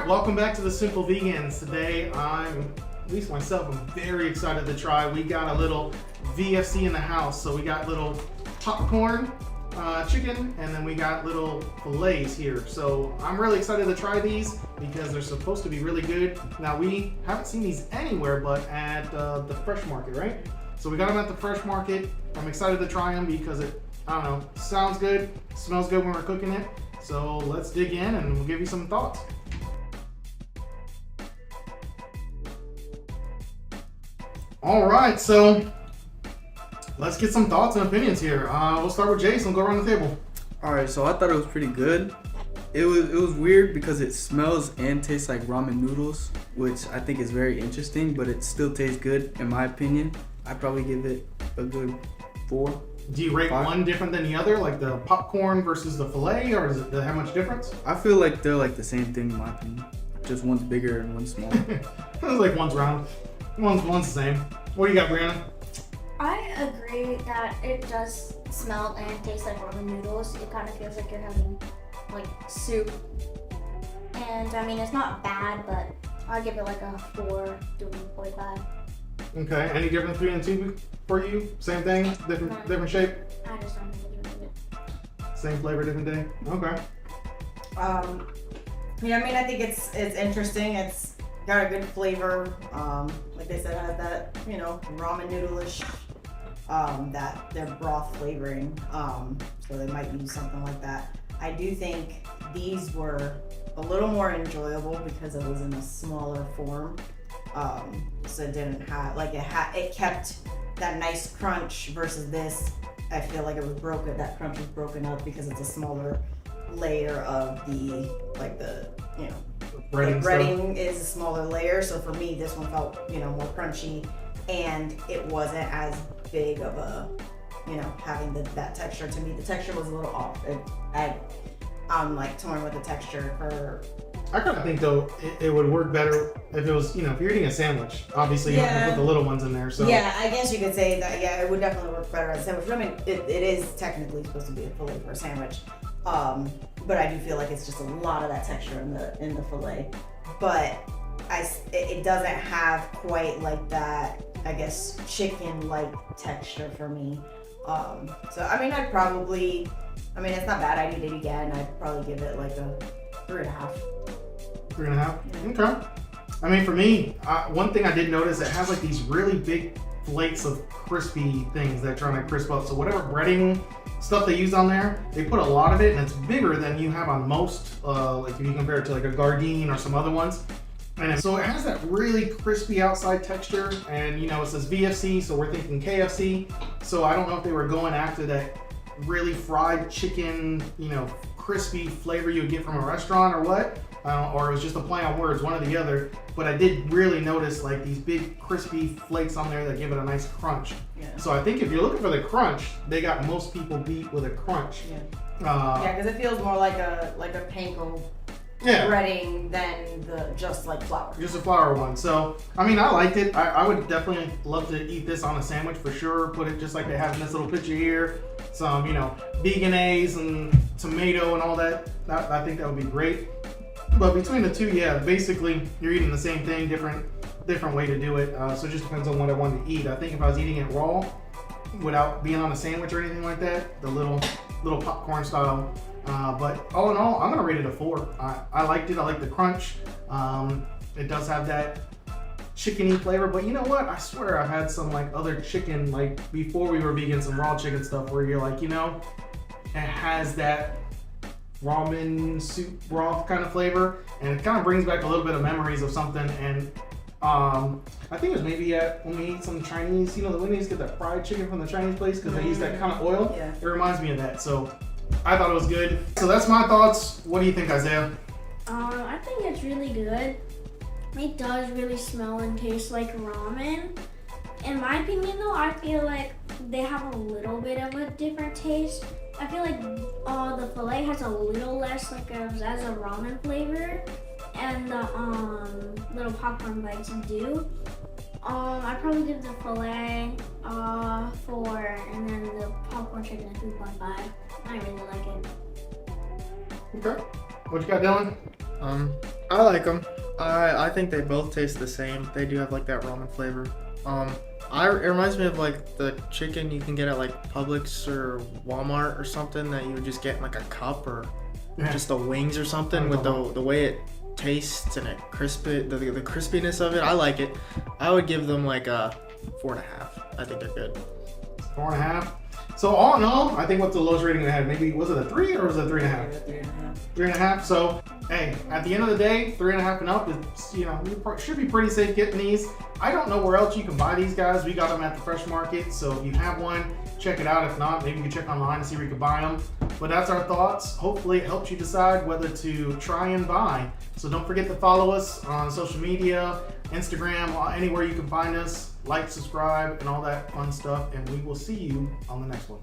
Welcome back to the Simple Vegans. Today at least myself, I'm very excited to try. We got a little VFC in the house. So we got little popcorn, chicken, and then we got little fillets here. So I'm really excited to try these because they're supposed to be really good. Now we haven't seen these anywhere but at the fresh market, right? So we got them at the fresh market. I'm excited to try them because it, I don't know, sounds good, smells good when we're cooking it. So let's dig in and we'll give you some thoughts. All right, so let's get some thoughts and opinions here. We'll start with Jason. Go around the table. All right, so I thought it was pretty good. It was weird because it smells and tastes like ramen noodles, which I think is very interesting, but it still tastes good in my opinion. I'd probably give it a good 4. Do you rate 5. one different than the other, like the popcorn versus the fillet, or does it have much difference? I feel like they're like the same thing in my opinion. Just one's bigger and one's smaller. It's like one's round, one's the same. What do you got, Brianna? I agree that it does smell and taste like ramen noodles. It kind of feels like you're having like soup. And I mean, it's not bad, but I'll give it like a 4 to 4.5. Okay, any difference between the two for you? Same thing, different shape? I just don't think it's really good. Same flavor, different day? Okay. Yeah, I mean, I think it's interesting. It's got a good flavor. Like they said, it has that, you know, ramen noodle-ish, that their broth flavoring. So they might use something like that. I do think these were a little more enjoyable because it was in a smaller form. So it didn't have, like it kept that nice crunch versus this. I feel like it was broken, that crunch was broken up because it's a smaller layer of the, like the, you know, breading is a smaller layer. So for me, this one felt, you know, more crunchy, and it wasn't as big of a, you know, having that texture. To me, the texture was a little off. I'm like torn with the texture for. I kind of think though it would work better if it was, you know, if you're eating a sandwich. Obviously, you have to put the little ones in there. So yeah, I guess you could say that. Yeah, it would definitely work better as a sandwich. I mean, it is technically supposed to be a fillet for a sandwich, but I do feel like it's just a lot of that texture in the fillet. But it doesn't have quite like that, I guess, chicken-like texture for me. So I mean, it's not bad. I'd eat it again. I'd probably give it like a 3.5. 3.5? Okay. I mean, for me, one thing I did notice, it has like these really big flakes of crispy things that trying to crisp up. So whatever breading stuff they use on there, they put a lot of it, and it's bigger than you have on most, like if you compare it to like a Gardein or some other ones. And so it has that really crispy outside texture, and you know, it says VFC, so we're thinking KFC. So I don't know if they were going after that really fried chicken, you know, crispy flavor you would get from a restaurant or what. Or it was just a play on words, one or the other. But I did really notice like these big crispy flakes on there that give it a nice crunch. Yeah. So I think if you're looking for the crunch, they got most people beat with a crunch. Yeah. Yeah, because it feels more like a panko breading than just like flour. Just a flour one. So I mean, I liked it. I would definitely love to eat this on a sandwich for sure. Put it just like they have in this little picture here. Some, you know, veganese and tomato and all that. I think that would be great. But between the two, yeah, basically you're eating the same thing, different way to do it. So it just depends on what I wanted to eat. I think if I was eating it raw, without being on a sandwich or anything like that, the little popcorn style. But all in all, I'm gonna rate it a 4. I liked it. I like the crunch. It does have that chickeny flavor, but you know what? I swear I've had some like other chicken, like before we were vegan, some raw chicken stuff where you're like, you know, it has that ramen soup broth kind of flavor, and it kind of brings back a little bit of memories of something. And I think it was maybe when we eat some Chinese, you know, when we used to get that fried chicken from the Chinese place because they use that kind of oil. Yeah. It reminds me of that. So I thought it was good. So that's my thoughts. What do you think, Isaiah? I think it's really good. It does really smell and taste like ramen. In my opinion though, I feel like they have a little bit of a different taste. I feel like the fillet has a little less like as a ramen flavor, and the little popcorn bites do. I'd probably give the fillet 4, and then the popcorn chicken a 3.5. I really like it. Okay. What you got, Dylan? I like them. I think they both taste the same. They do have like that ramen flavor. It reminds me of like the chicken you can get at like Publix or Walmart or something that you would just get in like a cup or just the wings or something with the way it tastes and the crispiness of it. I like it. I would give them like a 4.5. I think they're good. 4.5. So all in all, I think what's the lowest rating they had? Maybe was it a 3 or was it a 3.5? 3.5. So hey, at the end of the day, 3.5 and up is, you should be pretty safe getting these. I don't know where else you can buy these guys. We got them at the Fresh Market, so if you have one, check it out. If not, maybe you can check online and see where you can buy them. But that's our thoughts. Hopefully it helps you decide whether to try and buy. So don't forget to follow us on social media, Instagram, or anywhere you can find us. Like, subscribe, and all that fun stuff. And we will see you on the next one.